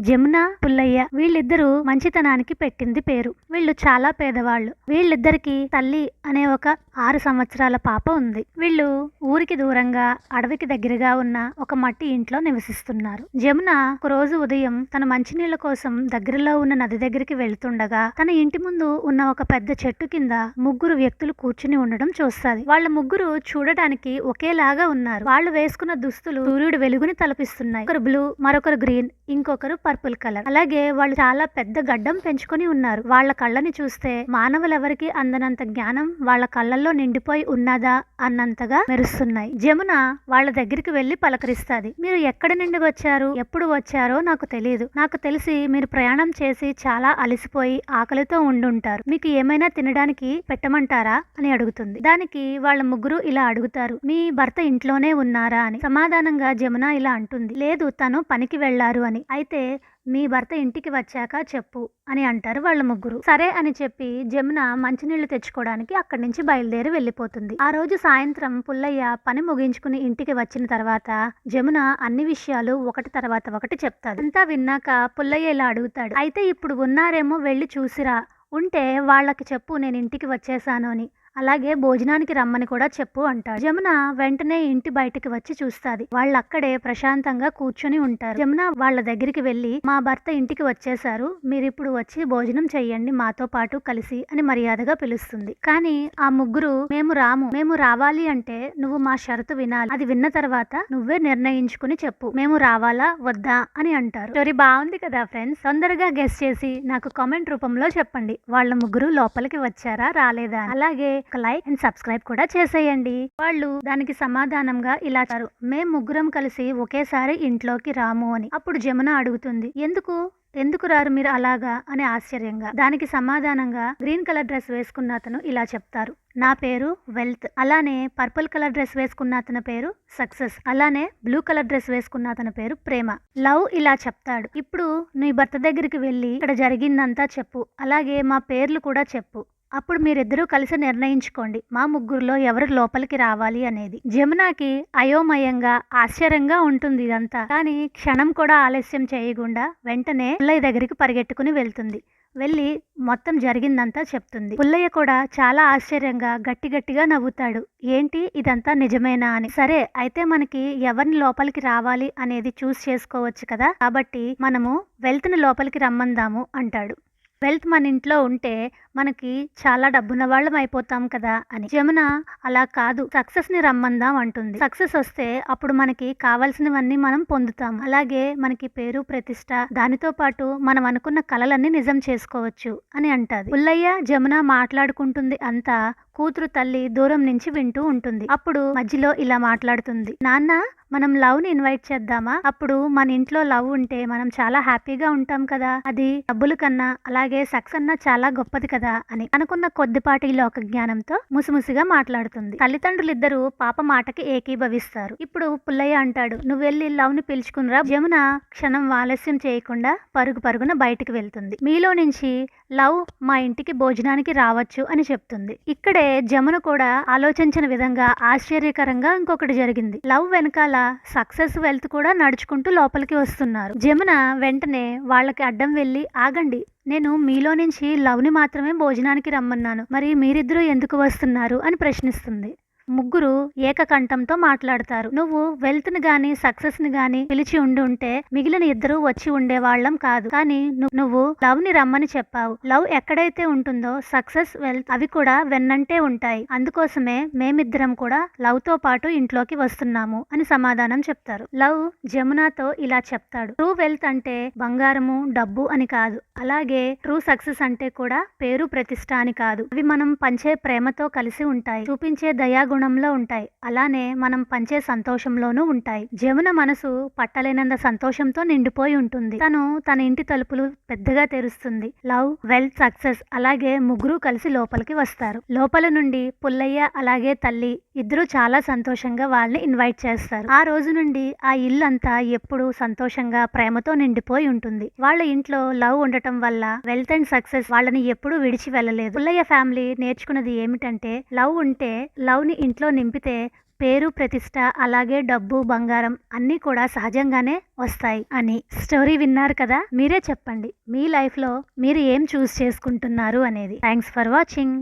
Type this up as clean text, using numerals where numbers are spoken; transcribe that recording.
జమున, పుల్లయ్య వీళ్ళిద్దరూ మంచితనానికి పెట్టింది పేరు. వీళ్ళు చాలా పేదవాళ్ళు. వీళ్ళిద్దరికి తల్లి అనే ఒక 6 సంవత్సరాల పాప ఉంది. వీళ్ళు ఊరికి దూరంగా అడవికి దగ్గరగా ఉన్న ఒక మట్టి ఇంట్లో నివసిస్తున్నారు. జమున ఒక రోజు ఉదయం తన మంచినీళ్ల కోసం దగ్గరలో ఉన్న నది దగ్గరికి వెళ్తుండగా తన ఇంటి ముందు ఉన్న ఒక పెద్ద చెట్టు కింద ముగ్గురు వ్యక్తులు కూర్చుని ఉండడం చూస్తుంది. వాళ్ళ ముగ్గురు చూడటానికి ఒకేలాగా ఉన్నారు. వాళ్ళు వేసుకున్న దుస్తులు సూర్యుడు వెలుగుని తలపిస్తున్నాయి. ఒకరు బ్లూ, మరొకరు గ్రీన్, ఇంకొకరు పర్పుల్ కలర్. అలాగే వాళ్ళు చాలా పెద్ద గడ్డం పెంచుకొని ఉన్నారు. వాళ్ళ కళ్ళని చూస్తే మానవులెవరికి అందనంత జ్ఞానం వాళ్ళ కళ్ళల్లో నిండిపోయి ఉన్నదా అన్నంతగా మెరుస్తున్నాయి. జమున వాళ్ళ దగ్గరికి వెళ్లి పలకరిస్తాది. మీరు ఎక్కడి నుండి వచ్చారు, ఎప్పుడు వచ్చారో నాకు తెలియదు. నాకు తెలిసి మీరు ప్రయాణం చేసి చాలా అలసిపోయి ఆకలితో ఉండుంటారు. మీకు ఏమైనా తినడానికి పెట్టమంటారా అని అడుగుతుంది. దానికి వాళ్ళ ముగ్గురు ఇలా అడుగుతారు, మీ భర్త ఇంట్లోనే ఉన్నారా అని. సమాధానంగా జమున ఇలా అంటుంది, లేదు, తను పనికి వెళ్లారు అని. అయితే మీ భర్త ఇంటికి వచ్చాక చెప్పు అని అంటారు వాళ్ళ ముగ్గురు. సరే అని చెప్పి జమున మంచినీళ్లు తెచ్చుకోవడానికి అక్కడి నుంచి బయలుదేరి వెళ్లిపోతుంది. ఆ రోజు సాయంత్రం పుల్లయ్య పని ముగించుకుని ఇంటికి వచ్చిన తర్వాత జమున అన్ని విషయాలు ఒకటి తర్వాత ఒకటి చెప్తాడు. అంతా విన్నాక పుల్లయ్య ఇలా అడుగుతాడు, అయితే ఇప్పుడు ఉన్నారేమో వెళ్ళి చూసిరా, ఉంటే వాళ్ళకి చెప్పు నేను ఇంటికి వచ్చేసాను అని. అలాగే భోజనానికి రమ్మని కూడా చెప్పు అంటాడు. జమున వెంటనే ఇంటి బయటికి వచ్చి చూస్తాది. వాళ్ళు అక్కడే ప్రశాంతంగా కూర్చొని ఉంటారు. జమున వాళ్ళ దగ్గరికి వెళ్లి, మా భర్త ఇంటికి వచ్చేసారు, మీరిప్పుడు వచ్చి భోజనం చెయ్యండి మాతో పాటు కలిసి అని మర్యాదగా పిలుస్తుంది. కానీ ఆ ముగ్గురు, మేము రావాలి అంటే నువ్వు మా షరతు వినాలి. అది విన్న తర్వాత నువ్వే నిర్ణయించుకుని చెప్పు, మేము రావాలా వద్దా అని అంటారు. స్టోరీ బాగుంది కదా ఫ్రెండ్స్? తొందరగా గెస్ చేసి నాకు కామెంట్ రూపంలో చెప్పండి, వాళ్ళ ముగ్గురు లోపలికి వచ్చారా రాలేదా. అలాగే ఒక లైక్ అండ్ సబ్స్క్రైబ్ కూడా చేసేయండి. వాళ్ళు దానికి సమాధానంగా ఇలా అంటారు, మేము ముగ్గురం కలిసి ఒకేసారి ఇంట్లోకి రాము అని. అప్పుడు జమున అడుగుతుంది, ఎందుకు రారు మీరు అలాగా అని ఆశ్చర్యంగా. దానికి సమాధానంగా గ్రీన్ కలర్ డ్రెస్ వేసుకున్న అతను ఇలా చెప్తారు, నా పేరు వెల్త్. అలానే పర్పుల్ కలర్ డ్రెస్ వేసుకున్న అతని పేరు సక్సెస్. అలానే బ్లూ కలర్ డ్రెస్ వేసుకున్న అతని పేరు ప్రేమ. లవ్ ఇలా చెప్తాడు, ఇప్పుడు నీ భర్త దగ్గరికి వెళ్ళి ఇక్కడ జరిగిందంతా చెప్పు, అలాగే మా పేర్లు కూడా చెప్పు. అప్పుడు మీరిద్దరూ కలిసి నిర్ణయించుకోండి మా ముగ్గురులో ఎవరు లోపలికి రావాలి అనేది. జమునకి అయోమయంగా ఆశ్చర్యంగా ఉంటుంది ఇదంతా. కానీ క్షణం కూడా ఆలస్యం చేయకుండా వెంటనే పుల్లయ్య దగ్గరికి పరిగెట్టుకుని వెళ్తుంది. వెళ్ళి మొత్తం జరిగిందంతా చెప్తుంది. పుల్లయ్య కూడా చాలా ఆశ్చర్యంగా గట్టిగా నవ్వుతాడు, ఏంటి ఇదంతా నిజమేనా అని. సరే అయితే మనకి ఎవరిని లోపలికి రావాలి అనేది చూస్ చేసుకోవచ్చు కదా, కాబట్టి మనము వెల్త్ని లోపలికి రమ్మందాము అంటాడు. వెల్త్ మన ఇంట్లో ఉంటే మనకి చాలా డబ్బున్న వాళ్ళం అయిపోతాం కదా అని. జమున అలా కాదు, సక్సెస్ ని రమ్మందాం అంటుంది. సక్సెస్ వస్తే అప్పుడు మనకి కావాల్సినవన్నీ మనం పొందుతాం. అలాగే మనకి పేరు ప్రతిష్ట, దానితో పాటు మనం అనుకున్న కలలన్నీ నిజం చేసుకోవచ్చు అని అంటాది. పుల్లయ్య జమున మాట్లాడుకుంటుంది అంతా కూతురు తల్లి దూరం నుంచి వింటూ ఉంటుంది. అప్పుడు మధ్యలో ఇలా మాట్లాడుతుంది, నాన్న మనం లవ్ ని ఇన్వైట్ చేద్దామా, అప్పుడు మన ఇంట్లో లవ్ ఉంటే మనం చాలా హ్యాపీగా ఉంటాం కదా, అది డబ్బుల కన్నా అలాగే సక్సెస్ అన్నా చాలా గొప్పది కదా అని. అనుకున్న కొద్దిపాటి లోక జ్ఞానంతో ముసిముసిగా మాట్లాడుతుంది. తల్లిదండ్రులిద్దరూ పాప మాటకి ఏకీభవిస్తారు. ఇప్పుడు పుల్లయ్య అంటాడు, నువ్వు వెళ్ళి లవ్ ని పిలుచుకునిరా. జమున క్షణం ఆలస్యం చేయకుండా పరుగున బయటికి వెళ్తుంది. మీలో నుంచి లవ్ మా ఇంటికి భోజనానికి రావచ్చు అని చెప్తుంది. ఇక్కడే జమున కూడా ఆలోచించిన విధంగా ఆశ్చర్యకరంగా ఇంకొకటి జరిగింది. లవ్ వెనకాల సక్సెస్ వెల్త్ కూడా నడుచుకుంటూ లోపలికి వస్తున్నారు. జమున వెంటనే వాళ్ళకి అడ్డం వెళ్ళి, ఆగండి, నేను మీలో నుంచి లవ్ ని మాత్రమే భోజనానికి రమ్మన్నాను, మరి మీరిద్దరూ ఎందుకు వస్తున్నారు అని ప్రశ్నిస్తుంది. ముగ్గురు ఏకకంఠంతో మాట్లాడతారు, నువ్వు వెల్త్ ని గాని సక్సెస్ ని గాని పిలిచి ఉంటే మిగిలిన ఇద్దరు వచ్చి ఉండేవాళ్ళం కాదు. కానీ నువ్వు లవ్ ని రమ్మని చెప్పావు. లవ్ ఎక్కడైతే ఉంటుందో సక్సెస్ వెల్త్ అవి కూడా వెన్నంటే ఉంటాయి. అందుకోసమే మేమిద్దరం కూడా లవ్ తో పాటు ఇంట్లోకి వస్తున్నాము అని సమాధానం చెప్తారు. లవ్ జమునతో ఇలా చెప్తాడు, ట్రూ వెల్త్ అంటే బంగారము డబ్బు అని కాదు, అలాగే ట్రూ సక్సెస్ అంటే కూడా పేరు ప్రతిష్ట అని కాదు. అవి మనం పంచే ప్రేమతో కలిసి ఉంటాయి, చూపించే దయాగుణంలో ఉంటాయి, అలానే మనం పంచే సంతోషంలోనూ ఉంటాయి. జమున మనసు పట్టలేనంత సంతోషంతో నిండిపోయి ఉంటుంది. తను తన ఇంటి తలుపులు పెద్దగా తెరుస్తుంది. లవ్, వెల్త్, సక్సెస్ అలాగే ముగ్గురు కలిసి లోపలికి వస్తారు. లోపల నుండి పుల్లయ్య అలాగే తల్లి ఇద్దరు చాలా సంతోషంగా వాళ్ళని ఇన్వైట్ చేస్తారు. ఆ రోజు నుండి ఆ ఇల్లు అంతా ఎప్పుడు సంతోషంగా ప్రేమతో నిండిపోయి ఉంటుంది. వాళ్ళ ఇంట్లో లవ్ ఉండటం వల్ల వెల్త్ అండ్ సక్సెస్ వాళ్ళని ఎప్పుడూ విడిచి వెళ్ళలేదు. పుల్లయ్య ఫ్యామిలీ నేర్చుకున్నది ఏమిటంటే, లవ్ ఉంటే, లవ్ ని ఇంట్లో నింపితే పేరు ప్రతిష్ట అలాగే డబ్బు బంగారం అన్నీ కూడా సహజంగానే వస్తాయి అని. స్టోరీ విన్నారు కదా, మీరే చెప్పండి మీ లైఫ్ లో మీరు ఏం చూస్ చేసుకుంటున్నారు అనేది. Thanks for watching.